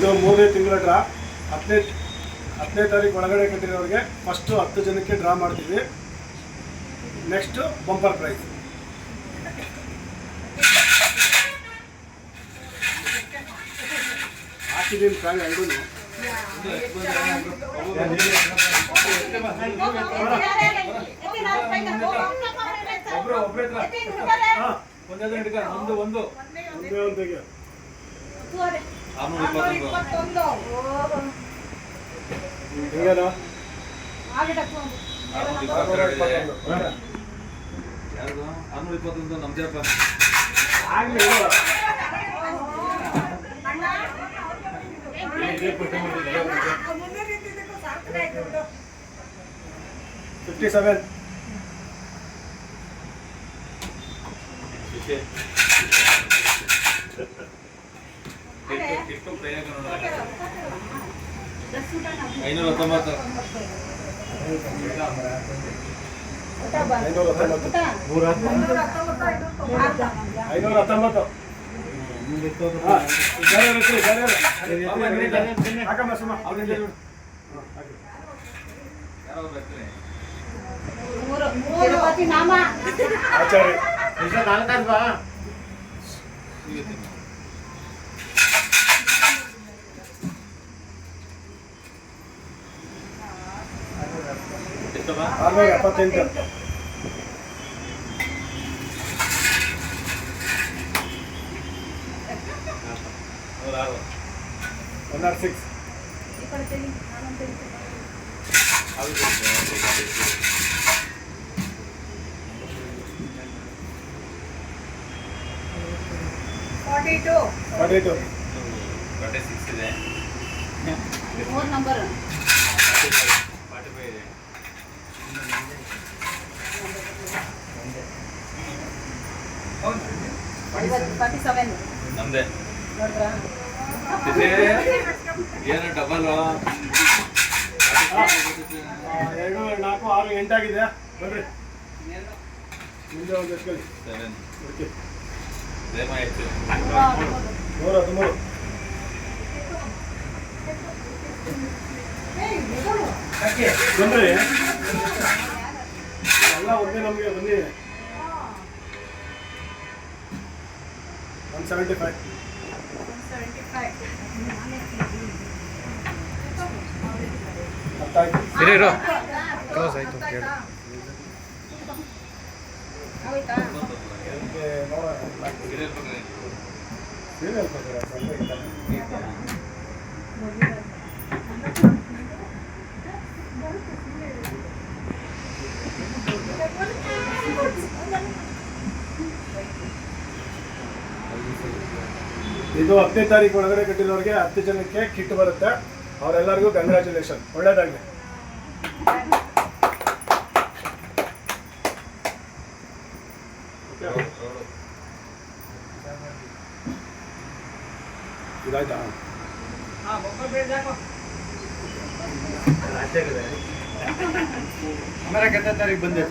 ಇದು 3ನೇ ತಿಂಗಳ ಡ್ರಾ. 10ನೇ ತಾರೀಕು ಒಳಗಡೆ ಕಟ್ಟಿರೋರಿಗೆ ಫಸ್ಟು 10 ಜನಕ್ಕೆ ಡ್ರಾ ಮಾಡ್ತೀವಿ. Next bumper price. ಹಾಕಿದ್ದೀನಿ ಫ್ಯಾನ್ ಎರಡೂ. ನಮ್ದೇಪ್ಪ 57. ಆಚಾರ್ಯ ಆರ್ನೂರ 78. 106. 42. 42. 46 ಇದೆ. 4 ನಂಬರ್ 45 ಇದೆ. 47. ನಮ್ದೇ ನೋಡ್ರಾ ಏನು ಡಬಲ್ 2, 4, 6, 8 ಆಗಿದೆ. ಬರ್ರಿ ಮುಂದೆ ಒಂದು ಎಸ್ಕೊಳ್ಳಿ. 7 ಓಕೆ. 113 113. ಬನ್ರಿ ಎಲ್ಲ ಒಂದೇ ನಮಗೆ ಬನ್ನಿ. 175. 175. ಕ್ಲೋಸ್ ಆಯ್ತು ಕೇಳಿ. ಆಯ್ತಾ ಇದು 10ನೇ ತಾರೀಕು ಒಳಗಡೆ ಕಟ್ಟಿರೋರಿಗೆ 10 ಜನಕ್ಕೆ ಕಿಟ್ ಬರುತ್ತೆ. ಅವರೆಲ್ಲರಿಗೂ ಕಂಗ್ರ್ಯಾಚುಲೇಷನ್, ಒಳ್ಳೇದಾಗಲಿ. ಇದಾಯ್ತಾ? हमारा कितना तारीख बंद है